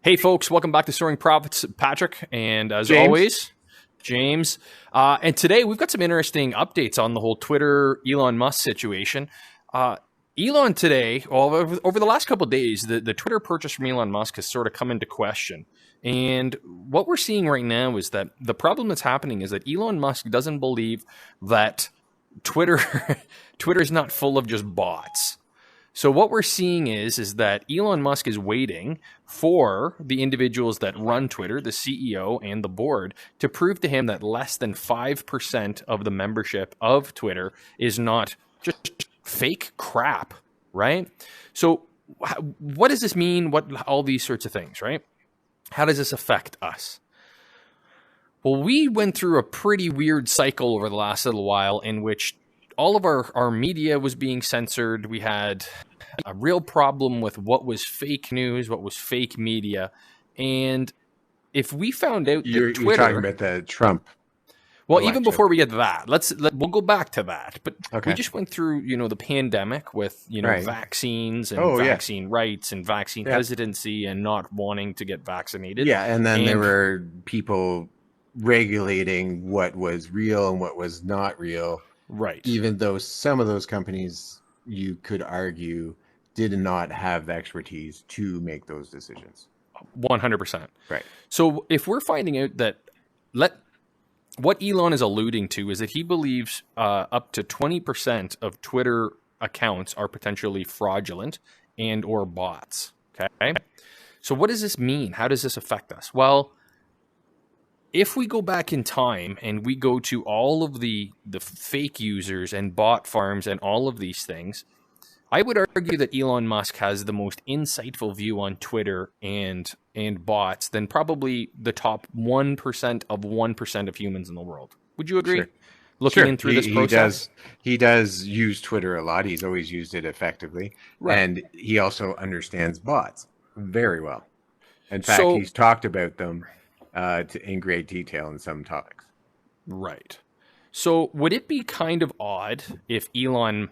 Hey, folks, welcome back to Soaring Profits. Patrick, and as James. always, James. And today we've got some interesting updates on the whole Twitter Elon Musk situation. Elon today, over the last couple of days, the Twitter purchase from Elon Musk has sort of come into question. And what we're seeing right now is that the problem that's happening is that Elon Musk doesn't believe that Twitter is not full of just bots. So what we're seeing is that Elon Musk is waiting for the individuals that run Twitter, the CEO and the board, to prove to him that less than 5% of the membership of Twitter is not just fake crap, right? So what does this mean? What all these sorts of things, right? How does this affect us? Well, we went through a pretty weird cycle over the last little while in which all of our media was being censored. We had a real problem with what was fake news, what was fake media. And if we found out that You're talking about the Trump election. Even before we get to that, we'll go back to that. But Okay. we just went through, the pandemic with, Right. vaccines and vaccine rights and vaccine hesitancy and not wanting to get vaccinated. Yeah, and then there were people regulating what was real and what was not real. Right. Even though some of those companies, you could argue, did not have the expertise to make those decisions. 100%. Right. So if we're finding out that what Elon is alluding to is that he believes up to 20% of Twitter accounts are potentially fraudulent and or bots. Okay. So what does this mean? How does this affect us? Well, if we go back in time and we go to all of the fake users and bot farms and all of these things, I would argue that Elon Musk has the most insightful view on Twitter and bots than probably the top 1% of 1% of humans in the world. Would you agree? Sure. Looking in through this process? He does use Twitter a lot. He's always used it effectively. Right. And he also understands bots very well. In fact, he's talked about them in great detail in some topics. Right. So would it be kind of odd if Elon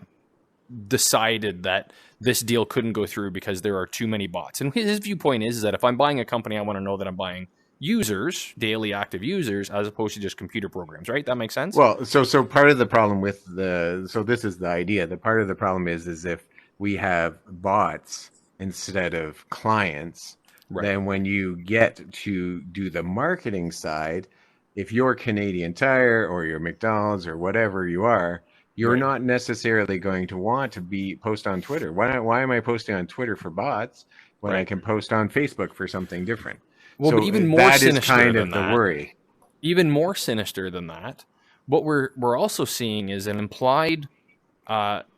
decided that this deal couldn't go through because there are too many bots? And his viewpoint is that if I'm buying a company, I want to know that I'm buying users, daily active users, as opposed to just computer programs, right? That makes sense? Well, so part of the problem with this is the idea. The part of the problem is if we have bots instead of clients, Right. then when you get to do the marketing side, if you're Canadian Tire or you're McDonald's or whatever you are, you're not necessarily going to want to post on Twitter. Why am I posting on Twitter for bots when I can post on Facebook for something different? Well, so but even more that is sinister kind than of the that, worry. Even more sinister than that, what we're also seeing is an implied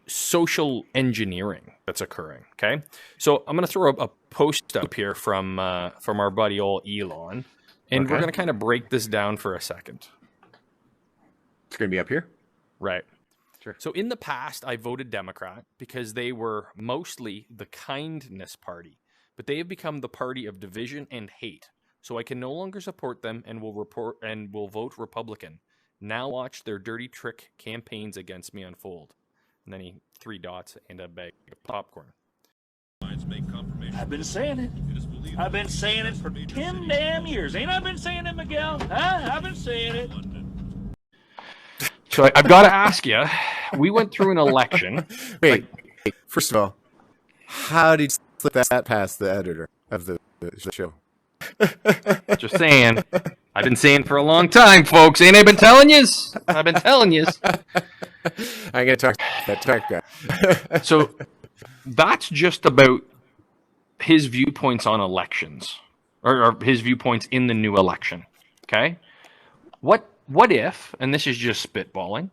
social engineering that's occurring. Okay, so I'm going to throw a post up here from our buddy old Elon, and we're going to kind of break this down for a second. It's going to be up here, right? Sure. So in the past, I voted Democrat because they were mostly the kindness party, but they have become the party of division and hate. So I can no longer support them and will vote Republican. Now watch their dirty trick campaigns against me unfold. And then 3 dots and a bag of popcorn. I've been saying it. I've been saying it for 10 damn years. Ain't I been saying it, Miguel? Huh? I've been saying it. So I've got to ask you, we went through an election. Wait, first of all, how did you slip that past the editor of the show? Just saying. I've been saying for a long time, folks. Ain't I been telling yous? I've been telling yous. I'm going to talk to that tech guy. So that's just about his viewpoints on elections, or his viewpoints in the new election. Okay? What if, and this is just spitballing,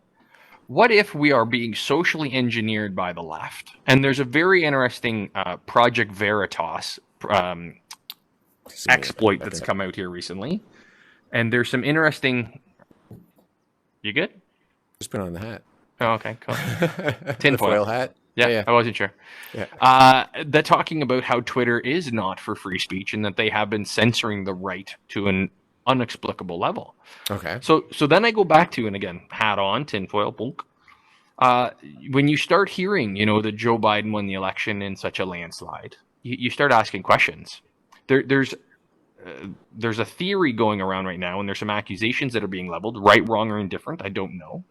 what if we are being socially engineered by the left? And there's a very interesting Project Veritas exploit that's come out here recently. And there's some interesting... You good? Just put on the hat. Oh, okay, cool. Tinfoil hat? Yeah, I wasn't sure. Yeah. They're talking about how Twitter is not for free speech and that they have been censoring the right to an inexplicable level. Okay. So then I go back to, and again, hat on, tinfoil, bunk. When you start hearing, that Joe Biden won the election in such a landslide, you start asking questions. There's there's a theory going around right now, and there's some accusations that are being leveled, right, wrong, or indifferent. I don't know.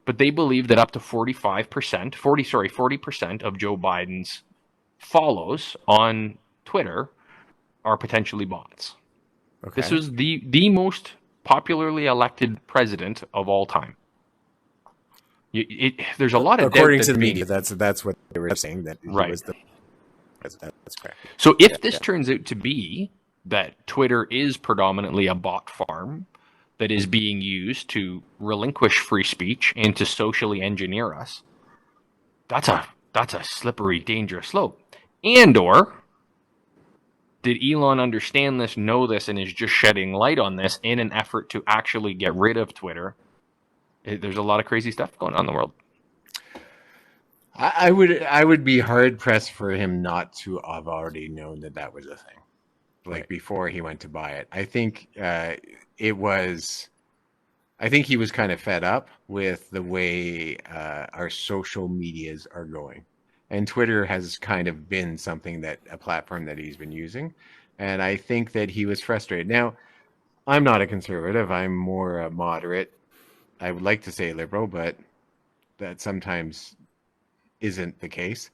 But they believe that up to 40% of Joe Biden's follows on Twitter are potentially bots. Okay. This was the most popularly elected president of all time. There's a lot of according doubt to the that media. That's what they were saying, that he Right. was the president. That's correct. So if this turns out to be that Twitter is predominantly a bot farm that is being used to relinquish free speech and to socially engineer us, that's a slippery, dangerous slope. And/or did Elon understand this, know this, and is just shedding light on this in an effort to actually get rid of Twitter? There's a lot of crazy stuff going on in the world. I would be hard pressed for him not to have already known that was a thing, like before he went to buy it. I think he was kind of fed up with the way our social medias are going, and Twitter has kind of been a platform that he's been using, and I think that he was frustrated. Now, I'm not a conservative; I'm more a moderate. I would like to say liberal, but that sometimes isn't the case.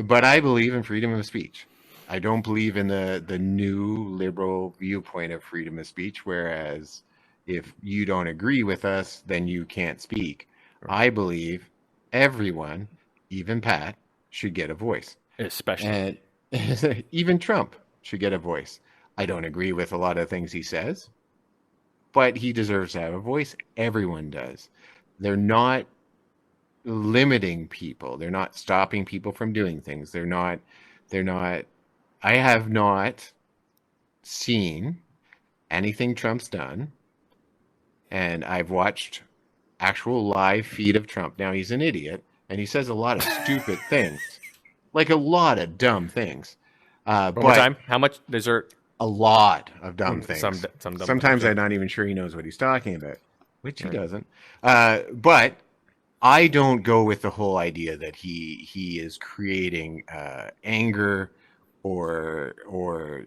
But I believe in freedom of speech. I don't believe in the new liberal viewpoint of freedom of speech, whereas if you don't agree with us, then you can't speak. I believe everyone, even Pat, should get a voice. Especially. And even Trump should get a voice. I don't agree with a lot of things he says, but he deserves to have a voice. Everyone does. They're not limiting people. They're not stopping people from doing things. They're not, I have not seen anything Trump's done. And I've watched actual live feed of Trump. Now, he's an idiot and he says a lot of stupid things, like a lot of dumb things. One more time. How much dessert? A lot of dumb things. Some dumb Sometimes things. I'm not even sure he knows what he's talking about, which he doesn't. But I don't go with the whole idea that he is creating anger or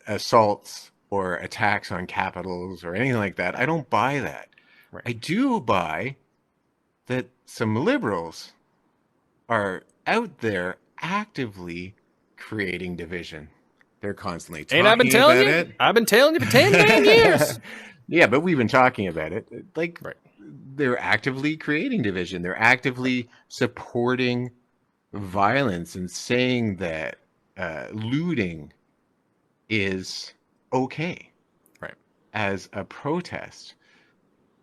assaults or attacks on capitals or anything like that. I don't buy that. Right. I do buy that some liberals are out there actively creating division. They're constantly talking I've been telling about you. it. I've been telling you for 10 damn years. Yeah, but we've been talking about it. Like, Right. They're actively creating division. They're actively supporting violence and saying that looting is okay, right, as a protest.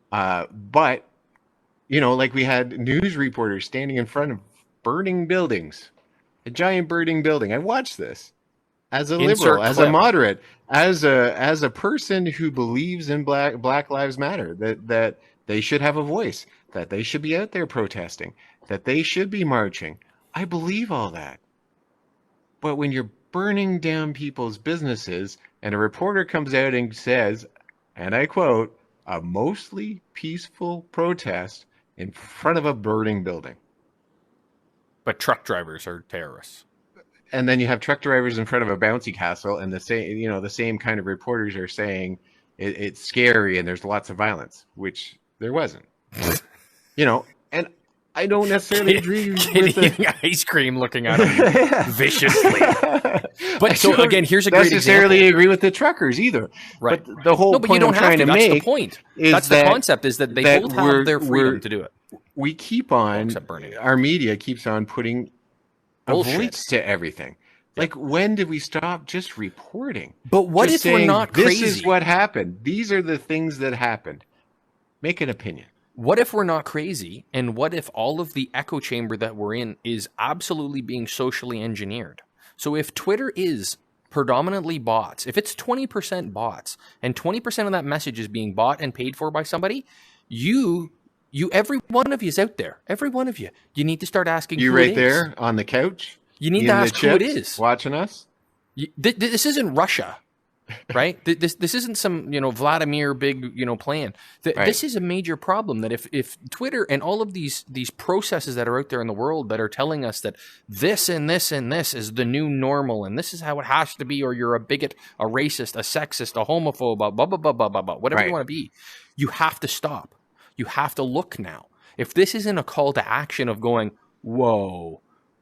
But, like we had news reporters standing in front of burning buildings, a giant burning building. I watched this. As a liberal, as a moderate, as a person who believes in Black Lives Matter, that they should have a voice, that they should be out there protesting, that they should be marching. I believe all that. But when you're burning down people's businesses and a reporter comes out and says, and I quote, a mostly peaceful protest in front of a burning building. But truck drivers are terrorists. And then you have truck drivers in front of a bouncy castle, and the same kind of reporters are saying it's scary and there's lots of violence, which there wasn't. And I don't necessarily agree with eating ice cream, looking at him viciously. But so again, here's a great necessarily example. agree with the truckers either. Right. But the whole point I'm trying to That's make the point. is That's the concept, is that they both have their freedom to do it. We keep on, our media keeps on putting bullshit a voice to everything. Like, when did we stop just reporting? But what just if we're not crazy? This is what happened. These are the things that happened. Make an opinion. What if we're not crazy? And what if all of the echo chamber that we're in is absolutely being socially engineered? So if Twitter is predominantly bots, if it's 20% bots and 20% of that message is being bought and paid for by somebody, you every one of you is out there. Every one of you. You need to start asking you who right it is. there on the couch. You need to ask who it is. Watching us. This isn't Russia. right? This isn't some, Vladimir big, plan. This is a major problem that if Twitter and all of these processes that are out there in the world that are telling us that this and this and this is the new normal and this is how it has to be, or you're a bigot, a racist, a sexist, a homophobe, blah, blah, blah, blah, blah, blah, whatever you want to be, you have to stop. You have to look now. If this isn't a call to action of going, whoa,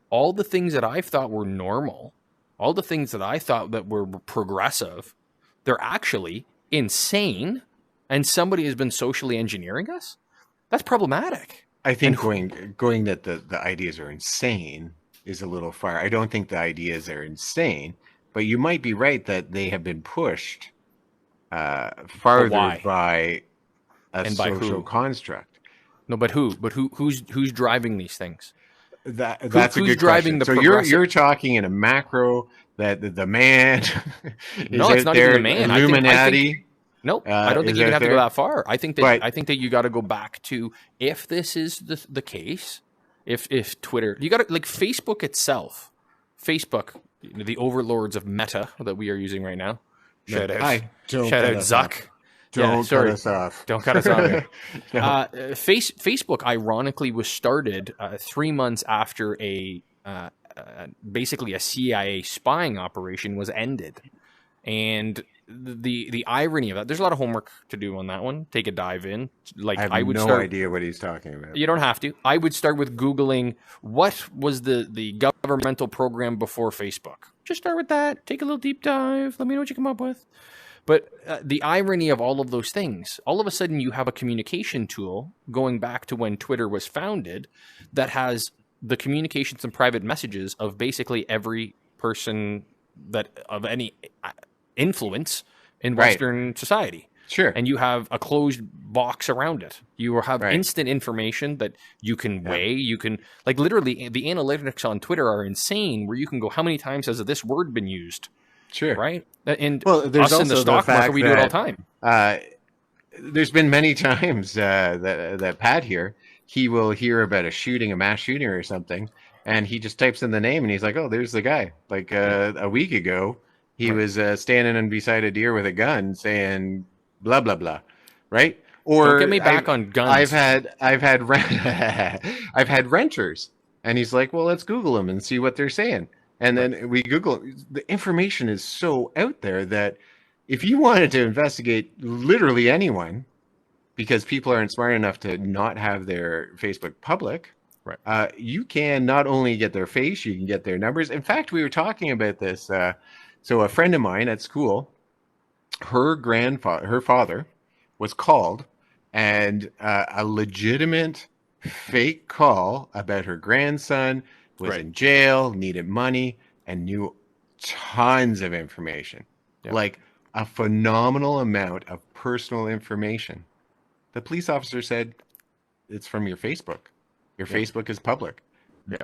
all the things that I thought were normal, all the things that I thought that were progressive, they're actually insane, and somebody has been socially engineering us. That's problematic. I think going that the ideas are insane is a little far. I don't think the ideas are insane, but you might be right that they have been pushed farther by a social construct. No, but who? But who's driving these things? That's a good driving question. So you're talking in a macro that the man is no, it's out not there, even the man. Illuminati. Nope, I don't think you have to go that far. I think that you got to go back to, if this is the case, if Twitter, you got to, like, Facebook itself, the overlords of Meta that we are using right now. Shout out Zuck. Don't cut us off. Don't cut us off here. No. Facebook, ironically, was started 3 months after basically a CIA spying operation was ended. And the irony of that, there's a lot of homework to do on that one. Take a dive in. Like, I have no idea what he's talking about. You don't have to. I would start with Googling what was the governmental program before Facebook. Just start with that. Take a little deep dive. Let me know what you come up with. But the irony of all of those things, all of a sudden you have a communication tool going back to when Twitter was founded that has the communications and private messages of basically every person that of any influence in Western society. Sure. And you have a closed box around it. You have instant information that you can weigh. You can, like, literally, the analytics on Twitter are insane, where you can go, how many times has this word been used? Sure. Right? And there's us in the stock market, we do it all the time. There's been many times that Pat here, he will hear about a mass shooting or something, and he just types in the name, and he's like, oh, there's the guy. Like a week ago, he was standing beside a deer with a gun saying blah, blah, blah. Right? Or don't get me back on guns. I've had renters, and he's like, well, let's Google them and see what they're saying. And then we Google, the information is so out there that if you wanted to investigate literally anyone, because people aren't smart enough to not have their Facebook public, you can not only get their face, you can get their numbers. In fact, we were talking about this. So a friend of mine at school, her father was called, and a legitimate fake call about her grandson was in jail, needed money, and knew tons of information, like a phenomenal amount of personal information. The police officer said, it's from your Facebook. Your Facebook is public.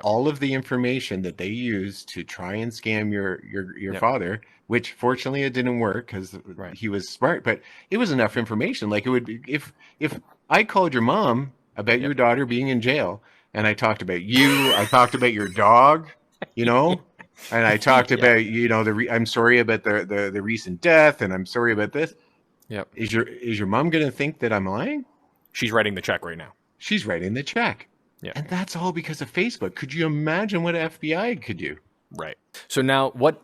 All of the information that they used to try and scam your father, which fortunately it didn't work because he was smart, but it was enough information. Like, it would be, if I called your mom about your daughter being in jail, and I talked about you, I talked about your dog, and I talked about, I'm sorry about the recent death, and I'm sorry about this. Yep. Is your mom going to think that I'm lying? She's writing the check right now. She's writing the check. Yeah. And that's all because of Facebook. Could you imagine what FBI could do? Right. So now what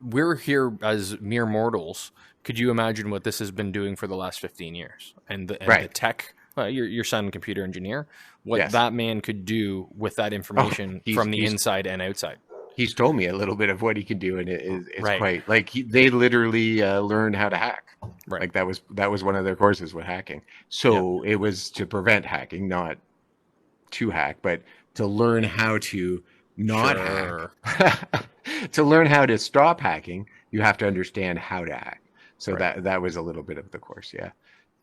we're here as mere mortals, could you imagine what this has been doing for the last 15 years? And the tech, your son, computer engineer, what that man could do with that information from the inside and outside. He's told me a little bit of what he can do, and it's quite like they literally learned how to hack. Right. Like that was one of their courses with hacking. So it was to prevent hacking, not to hack, but to learn how to not hack. To learn how to stop hacking, you have to understand how to hack. So that was a little bit of the course. Yeah.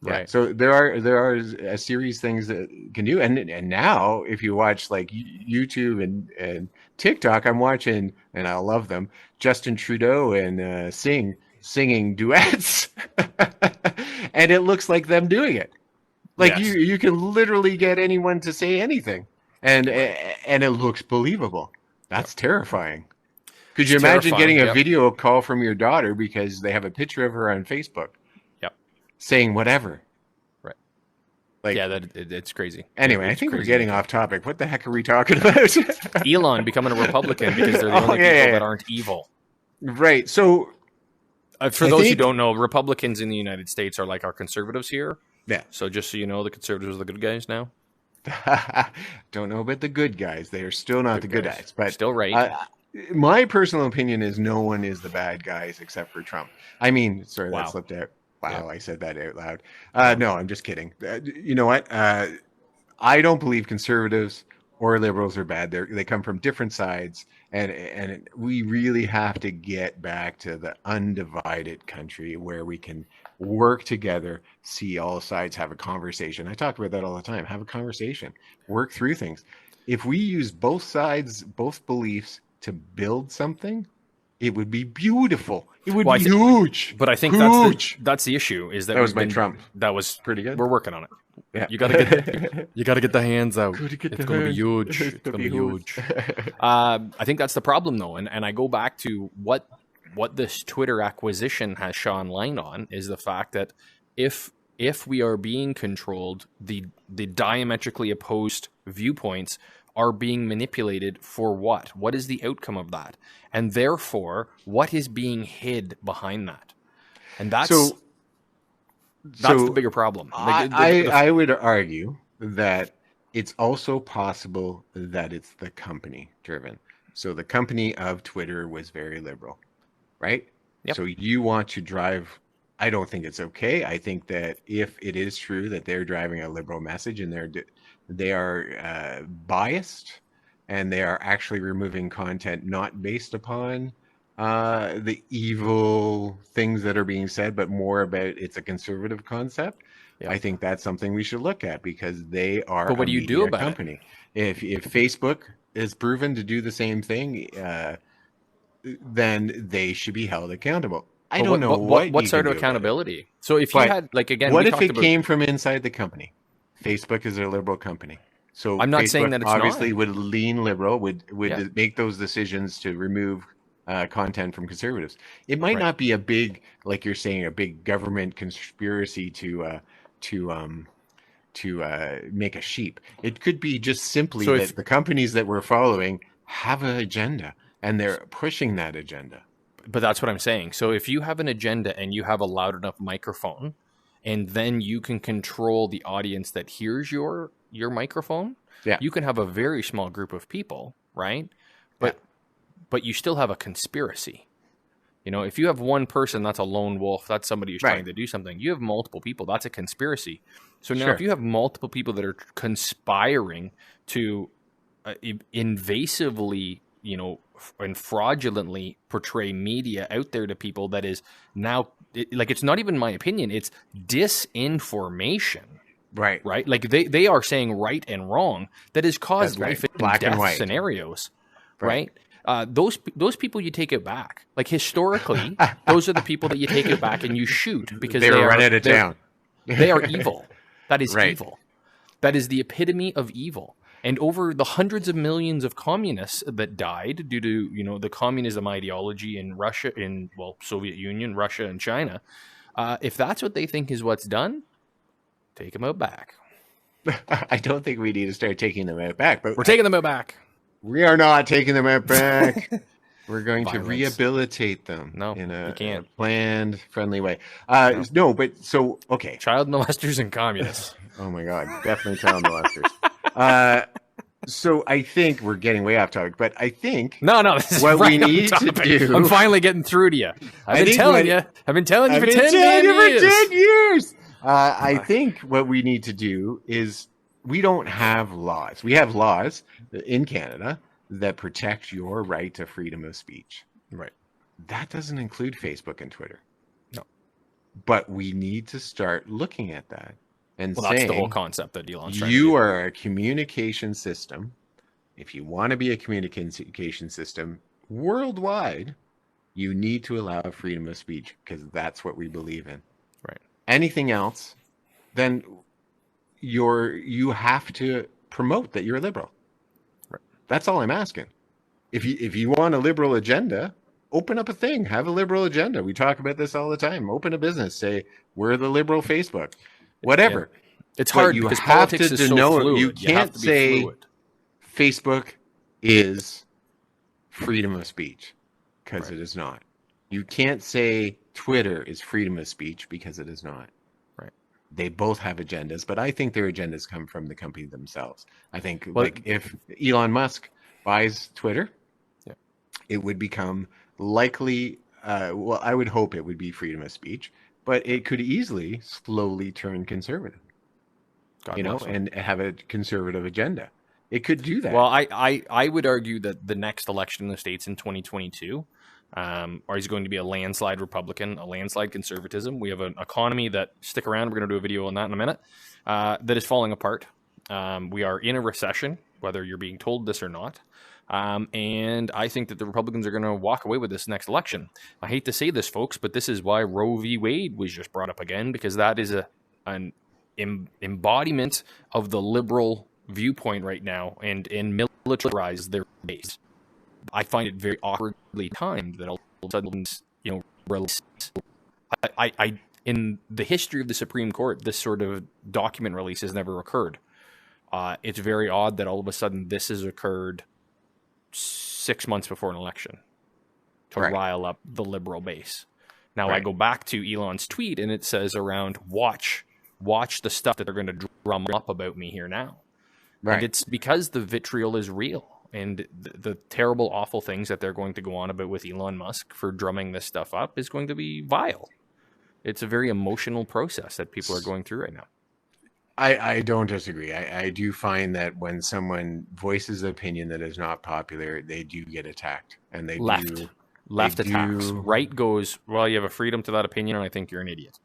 Right. So there are a series of things that can do, and now if you watch like YouTube and TikTok, I'm watching, and I love them, Justin Trudeau and singing duets, and it looks like them doing it. Like you can literally get anyone to say anything, and it looks believable. That's terrifying. Could you It's imagine terrifying, getting a yep. video call from your daughter because they have a picture of her on Facebook Yep. saying whatever? Right. Like, Yeah, it's crazy. anyway, I It's think we're crazy getting thinking. off topic. What the heck are we talking about? Elon becoming a Republican because they're the Oh, only yeah, people yeah. that aren't evil. Right. So, For I those who think- don't know, Republicans in the United States are like our conservatives here. yeah. So just so you know, the conservatives are the good guys now. Don't know about the good guys. They are still not the good guys. But Still right. my personal opinion is no one is the bad guys except for Trump. I mean, sorry, Wow. that slipped out. Wow, Yeah. I said that out loud. No, I'm just kidding. You know what? I don't believe conservatives or liberals are bad. They come from different sides, and we really have to get back to the undivided country where we can work together, see all sides, have a conversation. I talk about that all the time. Have a conversation, work through things. If we use both sides, both beliefs to build something, it would be beautiful. It would be huge. But I think huge. that's the issue is that That was we've my been- Trump. That was Pretty good. We're working on it. Yeah. You gotta get the hands out. Gotta get It's the gonna be hands. huge. It's It's gonna gonna be be huge. I think that's the problem though, and I go back to what this Twitter acquisition has shone light on is the fact that if we are being controlled, the diametrically opposed viewpoints are being manipulated for what? What is the outcome of that? And therefore, what is being hid behind that? And that's the bigger problem. Like, I would argue that it's also possible that it's the company driven. So the company of Twitter was very liberal, right? Yep. So you want to drive. I don't think it's okay. I think that if it is true that they're driving a liberal message and they are biased and they are actually removing content not based upon the evil things that are being said, but more about it's a conservative concept. Yeah. I think that's something we should look at because they are. But what do you do about it? company? If Facebook is proven to do the same thing, then they should be held accountable. I don't know what you sort can of do about it. accountability. So if you But had like again, What we if talked it about, came from inside the company? Facebook is a liberal company. So I'm not Facebook saying that it's obviously not. would lean liberal, would Yeah. make those decisions to remove content from conservatives. It might Right. not be a big, like you're saying, a big government conspiracy to make a sheep. It could be just simply So that if- the companies that we're following have an agenda and they're pushing that agenda. But that's what I'm saying. So if you have an agenda and you have a loud enough microphone, and then you can control the audience that hears your microphone, Yeah. you can have a very small group of people, right? But you still have a conspiracy. You know, if you have one person, that's a lone wolf. That's somebody who's Right. trying to do something. You have multiple people. That's a conspiracy. So now, Sure. if you have multiple people that are conspiring to invasively, and fraudulently portray media out there to people that is now, it's not even my opinion. It's disinformation, Right. right? Like they are saying right and wrong that has caused That's right. life and Black and death white. scenarios, Right. right? Those people you take it back. Like historically, those are the people that you take it back and you shoot because They were run out of town. They are evil. That is Right. evil. That is the epitome of evil. And over the hundreds of millions of communists that died due to the communism ideology in Russia, Soviet Union, Russia, and China, if that's what they think is what's done, take them out back. I don't think we need to start taking them out back, but We're taking them out back. we are not taking them out back. We're going to Violence. rehabilitate them No, in you a can't. planned, friendly way. No, but so, okay. Child molesters and communists. Oh my God, definitely child molesters. So I think we're getting way off topic, but I think No, this is What we right on need to topic. do- I'm finally getting through to you. I've been telling you. I've been telling you I've for been 10 telling damn you for years. 10 years. I think what we need to do is we don't have laws. We have laws in Canada that protect your right to freedom of speech. Right. That doesn't include Facebook and Twitter. No. But we need to start looking at that and Well, saying, that's the whole concept that Elon's trying to you do. are a communication system. If you want to be a communication system worldwide, you need to allow freedom of speech because that's what we believe in. Right. Anything else, then you have to promote that you're liberal. Right. That's all I'm asking. If you want a liberal agenda, open up a thing, have a liberal agenda. We talk about this all the time. Open a business, say we're the liberal Facebook, whatever. Yeah. It's But hard you because have politics to is so denote. fluid. You have can't to be say fluid. Facebook is freedom of speech because it is not. You can't say Twitter is freedom of speech because it is not. Right. They both have agendas, but I think their agendas come from the company themselves. I think Well, like if Elon Musk buys Twitter, yeah. it would become likely, well, I would hope it would be freedom of speech, but it could easily slowly turn conservative, God you know, bless them. and have a conservative agenda. It could do that. Well, I would argue that the next election in the States in 2022 is going to be a landslide Republican, a landslide conservatism. We have an economy that, stick around, we're going to do a video on that in a minute, that is falling apart. We are in a recession, whether you're being told this or not. And I think that the Republicans are going to walk away with this next election. I hate to say this, folks, but this is why Roe v. Wade was just brought up again, because that is an embodiment of the liberal viewpoint right now and militarize their base. I find it very awkwardly timed that all of a sudden, release. I in the history of the Supreme Court, this sort of document release has never occurred. It's very odd that all of a sudden this has occurred 6 months before an election to rile up the liberal base. Now I go back to Elon's tweet and it says around watch the stuff that they're going to drum up about me here now. Right. And it's because the vitriol is real. And the terrible, awful things that they're going to go on about with Elon Musk for drumming this stuff up is going to be vile. It's a very emotional process that people are going through right now. I don't disagree. I do find that when someone voices an opinion that is not popular, they do get attacked. And they Left attacks. Right goes, well, you have a freedom to that opinion, and I think you're an idiot.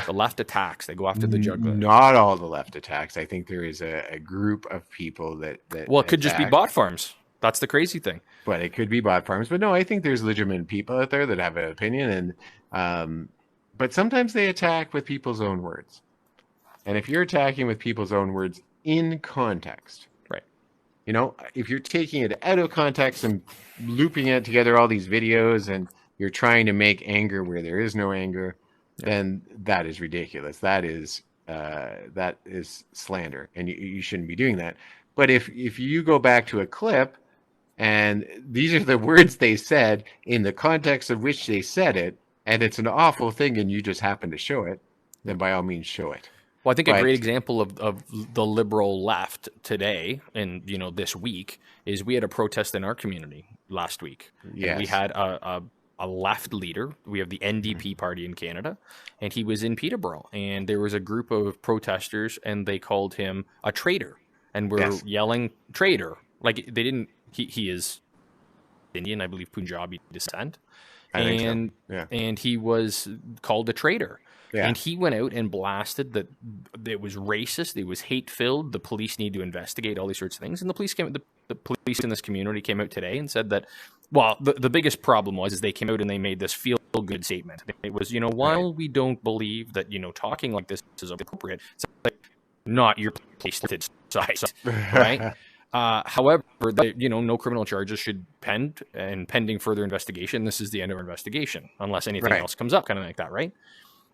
The left attacks. They go after the juggler. Not all the left attacks. I think there is a group of people that well, it could just be bot farms. That's the crazy thing. But it could be bot farms. But no, I think there's legitimate people out there that have an opinion. And but sometimes they attack with people's own words. And if you're attacking with people's own words in context, right? You know, if you're taking it out of context and looping it together, all these videos, and you're trying to make anger where there is no anger, then that is ridiculous. That is slander, and you shouldn't be doing that. But if you go back to a clip, and these are the words they said in the context of which they said it, and it's an awful thing, and you just happen to show it, then by all means show it. Well, I think a great example of the liberal left today and this week is we had a protest in our community last week. Yes. And we had a left leader. We have the NDP party in Canada, and he was in Peterborough. And there was a group of protesters, and they called him a traitor, and were yelling "traitor." Like they didn't. He is Indian, I believe, Punjabi descent, and he was called a traitor. Yeah. And he went out and blasted that it was racist, it was hate-filled, the police need to investigate all these sorts of things. And the police police in this community came out today and said that, well, the biggest problem was they came out and they made this feel-good statement. It was, while we don't believe that, talking like this is appropriate, it's like not your place to decide, right? However, no criminal charges should pend, and pending further investigation, this is the end of our investigation, unless anything else comes up, kind of like that, right?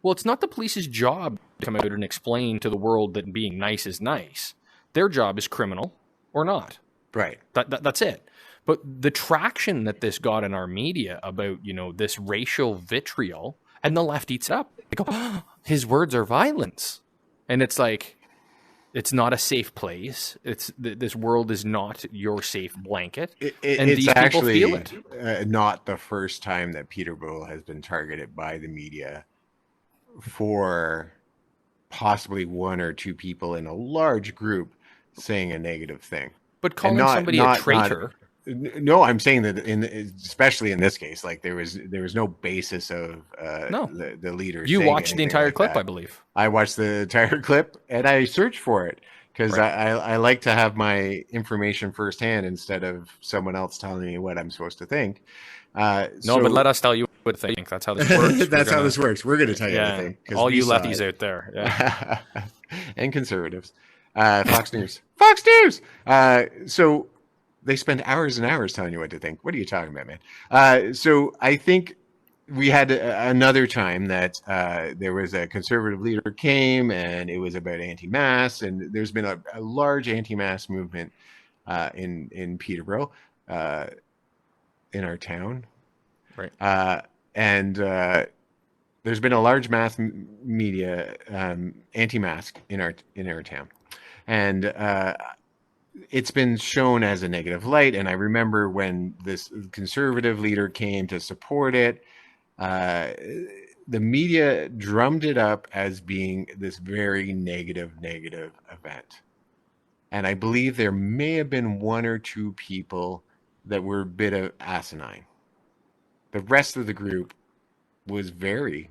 Well, it's not the police's job to come out and explain to the world that being nice is nice. Their job is criminal or not. Right. That's it. But the traction that this got in our media about, this racial vitriol, and the left eats it up. They go, oh, his words are violence. And it's like, it's not a safe place. This world is not your safe blanket. And it's these actually people feel it. Not the first time that Peterborough has been targeted by the media for possibly one or two people in a large group saying a negative thing. But calling somebody a traitor. No, I'm saying that especially in this case, like there was no basis of the leader. You watched the entire clip, I believe. I watched the entire clip and I searched for it because I like to have my information firsthand instead of someone else telling me what I'm supposed to think. But let us tell you what they think. That's how this works. That's how this works. We're going to tell you everything. All you lefties out there. Yeah. And conservatives. Fox News. Fox News! So They spend hours and hours telling you what to think. What are you talking about, man? So I think we had another time that there was a conservative leader came, and it was about anti-mask, and there's been a large anti-mask movement in Peterborough, in our town, Right. and there's been a large mass media anti-mask in our town, and it's been shown as a negative light. And I remember when this conservative leader came to support it, the media drummed it up as being this very negative event. And I believe there may have been one or two people that were a bit of asinine. The rest of the group was very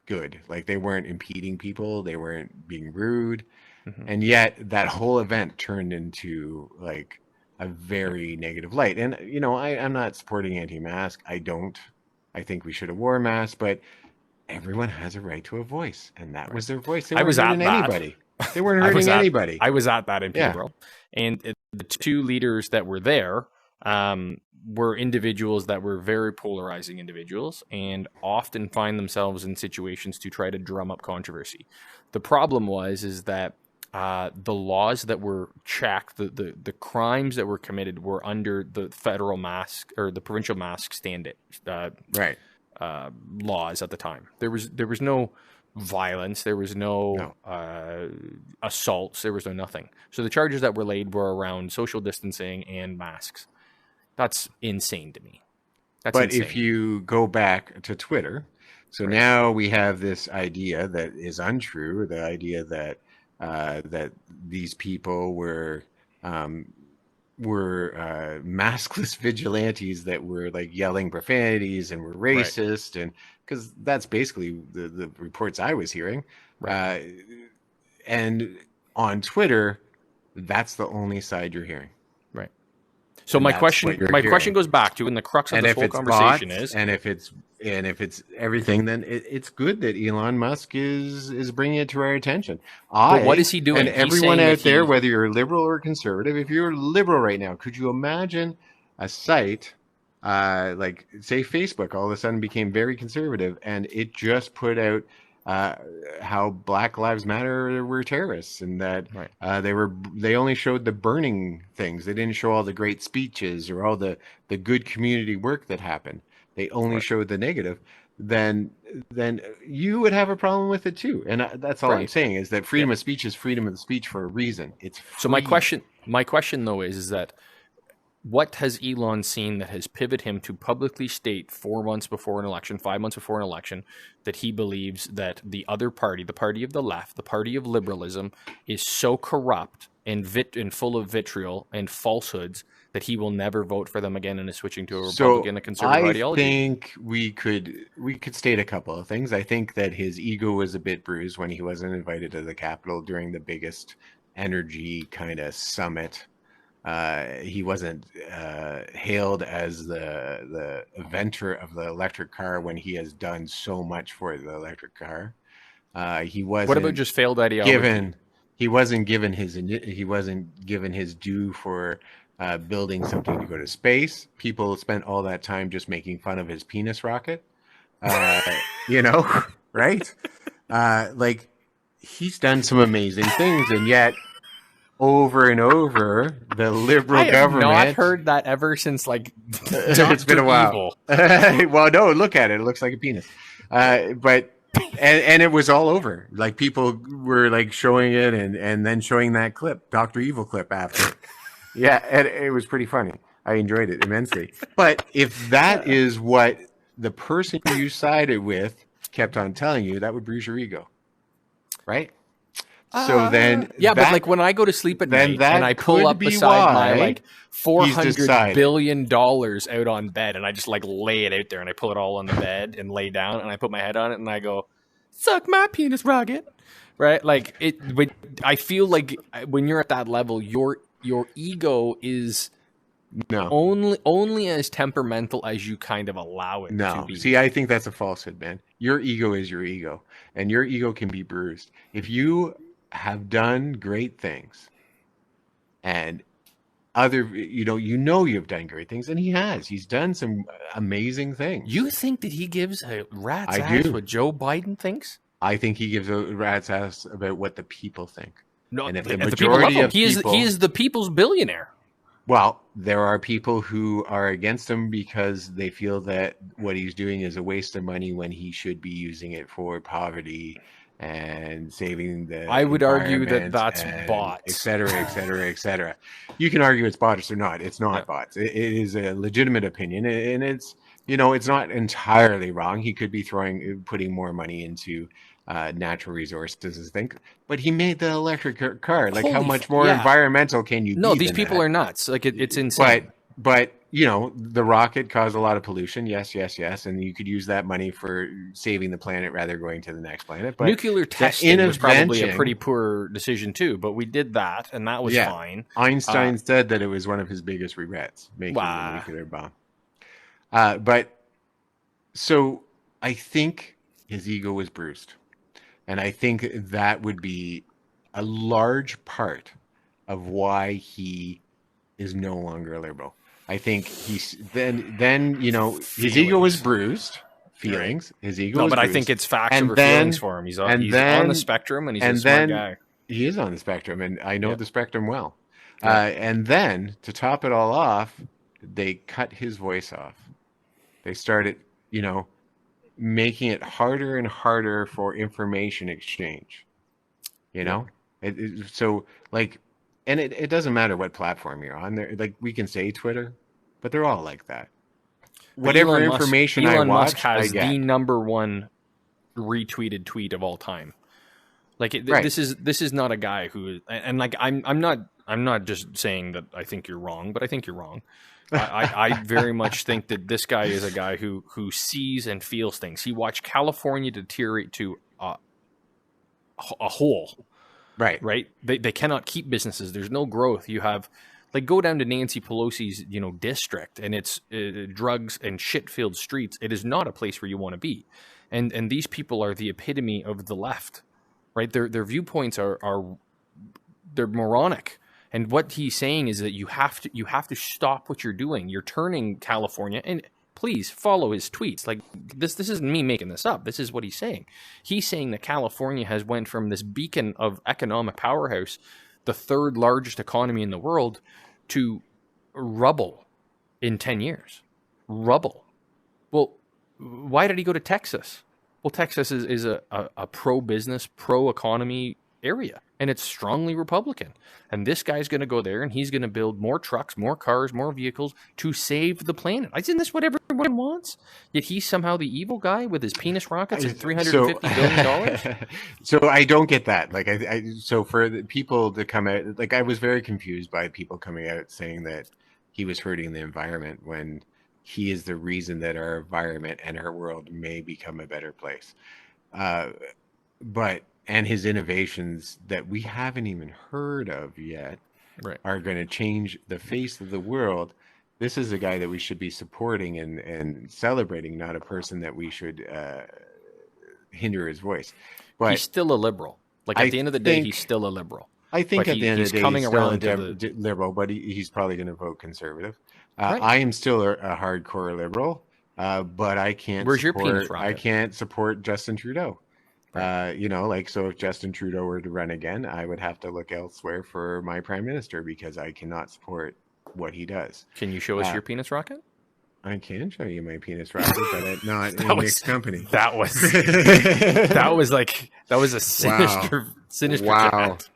good. Like, they weren't impeding people, they weren't being rude. Mm-hmm. And yet that whole event turned into like a very negative light. And, you know, I'm not supporting anti-mask. I think we should have worn masks, but everyone has a right to a voice. And that was their voice. They weren't hurting anybody. They weren't hurting anybody. I was at that in Peterborough. And the two leaders that were there were individuals that were very polarizing individuals and often find themselves in situations to try to drum up controversy. The problem is that the laws that were checked, the crimes that were committed were under the federal mask or the provincial mask standard laws at the time. There was no violence, there was no assaults, there was no nothing. So the charges that were laid were around social distancing and masks. That's insane to me. But insane. If you go back to Twitter, so now we have this idea that is untrue, the idea that that these people were maskless vigilantes that were like yelling profanities and were racist, and because that's basically the reports I was hearing. And on Twitter, that's the only side you're hearing. Right. So my question goes back to, and the crux of this whole conversation is, and if it's everything, then it's good that Elon Musk is bringing it to our attention. What is he doing? And everyone out there, whether you're liberal or conservative, if you're liberal right now, could you imagine a site like, say, Facebook all of a sudden became very conservative, and it just put out how Black Lives Matter were terrorists, and that they only showed the burning things. They didn't show all the great speeches or all the good community work that happened. They only showed the negative. Then you would have a problem with it too. And that's all I'm saying, is that freedom of speech is freedom of speech for a reason. It's free. So my question though is that what has Elon seen that has pivoted him to publicly state 4 months before an election, 5 months before an election, that he believes that the other party, the party of the left, the party of liberalism, is so corrupt and full of vitriol and falsehoods that he will never vote for them again and is switching to a Republican, a conservative ideology? I think we could state a couple of things. I think that his ego was a bit bruised when he wasn't invited to the Capitol during the biggest energy kind of summit. He wasn't hailed as the inventor of the electric car when he has done so much for the electric car. He wasn't. What about just failed ideology? He wasn't given his due for building something to go to space. People spent all that time just making fun of his penis rocket. You know, right? Like, he's done some amazing things, and yet, over and over, the liberal government. I have not heard that ever since, like, it's been a while. Well, no, look at it. It looks like a penis. But it was all over. Like, people were like showing it and then showing that clip, Dr. Evil clip after. Yeah, and it was pretty funny. I enjoyed it immensely. But if that is what the person you sided with kept on telling you, that would bruise your ego, right? So then, but like when I go to sleep at night and I pull up beside my like $400 billion out on bed, and I just like lay it out there, and I pull it all on the bed and lay down, and I put my head on it, and I go, "Suck my penis rocket," right? Like it. I feel like when you're at that level, your ego is only as temperamental as you kind of allow it to be. See, I think that's a falsehood, man. Your ego is your ego, and your ego can be bruised. If you have done great things, and other, you've done great things, and he has. He's done some amazing things. You think that he gives a rat's I ass do. what Joe Biden thinks? I think he gives a rat's ass about what the people think. No, And if the the people love majority him. of He people, is the people's billionaire. well, there are people who are against him because they feel that what he's doing is a waste of money when he should be using it for poverty and saving the I would argue that environment that's and bots. et cetera, et cetera, et cetera. You can argue it's bots or not. It's not bots. It is a legitimate opinion, and it's it's not entirely wrong. He could be putting more money into natural resources, I think, but he made the electric car. Like, how much more environmental can you be? No, these than people that? are nuts. Like it's insane. But the rocket caused a lot of pollution. Yes, and you could use that money for saving the planet rather than going to the next planet. But nuclear testing was probably a pretty poor decision too. But we did that, and that was fine. Einstein said that it was one of his biggest regrets, making the nuclear bomb. But so I think his ego was bruised, and I think that would be a large part of why he is no longer a liberal. I think he's then his ego was bruised. Feelings. Right. His ego. No, was but bruised. I think it's facts over feelings for him. He's on the spectrum, and he's a smart guy. He is on the spectrum, and I know the spectrum well. And then to top it all off, they cut his voice off. They started, making it harder and harder for information exchange. So like. And it doesn't matter what platform you're on. Like, we can say Twitter, but they're all like that. Whatever Elon information Elon I watch, Musk has I get. the number one retweeted tweet of all time. Like this is not a guy who, and like I'm not just saying that I think you're wrong, but I think you're wrong. I very much think that this guy is a guy who sees and feels things. He watched California deteriorate to a hole. Right. They cannot keep businesses. There's no growth. You have, like, go down to Nancy Pelosi's, district, and it's drugs and shit-filled streets. It is not a place where you want to be. And these people are the epitome of the left, right? Their viewpoints are they're moronic. And what he's saying is that you have to stop what you're doing. You're turning California, and please follow his tweets. Like, this isn't me making this up. This is what he's saying. He's saying that California has went from this beacon of economic powerhouse, the third largest economy in the world, to rubble in 10 years. Rubble. Well, why did he go to Texas? Well, Texas is a pro-business, pro-economy area, and it's strongly Republican. And this guy's going to go there, and he's going to build more trucks, more cars, more vehicles to save the planet. Isn't this what everyone wants? Yet he's somehow the evil guy with his penis rockets and $350 billion. So I don't get that. Like, so for the people to come out, like, I was very confused by people coming out saying that he was hurting the environment when he is the reason that our environment and our world may become a better place. And his innovations that we haven't even heard of yet are going to change the face of the world. This is a guy that we should be supporting and celebrating, not a person that we should hinder his voice. But he's still a liberal. Like, at the end of the day, he's still a liberal. I think at the end of the day, he's still a liberal, but he's probably going to vote conservative. I am still a hardcore liberal, but I can't. Where's your penis rocket? I can't support Justin Trudeau. So if Justin Trudeau were to run again, I would have to look elsewhere for my prime minister because I cannot support what he does. Can you show us your penis rocket? I can show you my penis rocket, but not in mixed company. That was a sinister cat.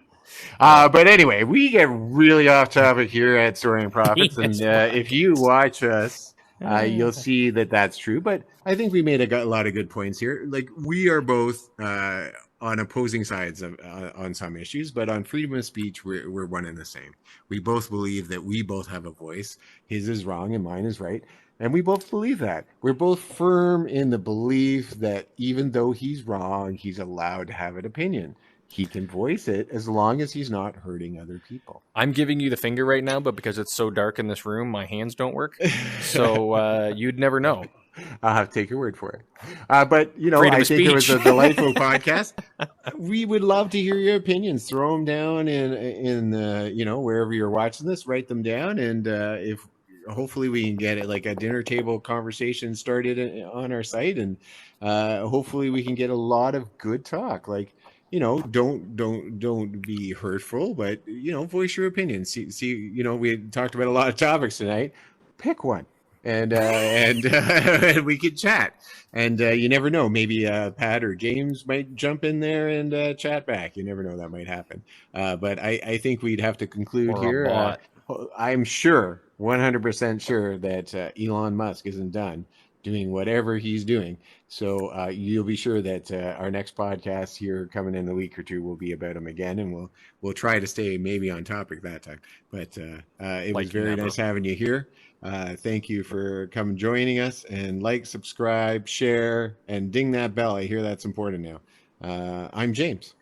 But anyway, we get really off topic here at Soaring Profits, and if you watch us, you'll see that that's true. But I think we made a lot of good points here. Like, we are both on opposing sides on some issues, but on freedom of speech, we're one and the same. We both believe that we both have a voice. His is wrong and mine is right. And we both believe that. We're both firm in the belief that even though he's wrong, he's allowed to have an opinion. He can voice it as long as he's not hurting other people. I'm giving you the finger right now, but because it's so dark in this room, my hands don't work. So you'd never know. I'll have to take your word for it. But, you know, Freedom I of think it was a speech. delightful podcast. We would love to hear your opinions. Throw them down in you know, wherever you're watching this, write them down. And if hopefully we can get it like a dinner table conversation started on our site. And hopefully we can get a lot of good talk. Like, you know, don't be hurtful, but, you know, voice your opinion. See, you know, we talked about a lot of topics tonight. Pick one. And and we could chat. And you never know. Maybe Pat or James might jump in there and chat back. You never know, that might happen. But I think we'd have to conclude Or a here. bot. I'm sure, 100% sure that Elon Musk isn't done doing whatever he's doing. So you'll be sure that our next podcast here coming in a week or two will be about him again, and we'll try to stay maybe on topic that time. But it was very nice having you here. Thank you for coming joining us, and like, subscribe, share, and ding that bell. I hear that's important now. I'm James.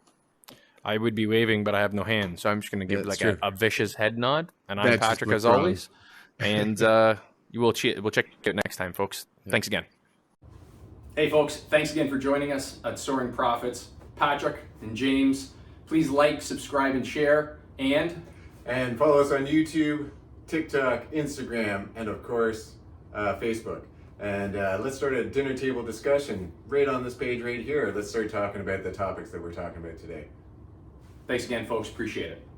I would be waving, but I have no hands, so I'm just going to give That's like a vicious head nod. And I'm That's Patrick, what's as always. And we'll check it out next time, folks. Yeah. Thanks again. Hey, folks. Thanks again for joining us at Soaring Profits. Patrick and James, please like, subscribe, and share. And follow us on YouTube, TikTok, Instagram, and of course, Facebook. And let's start a dinner table discussion right on this page right here. Let's start talking about the topics that we're talking about today. Thanks again, folks. Appreciate it.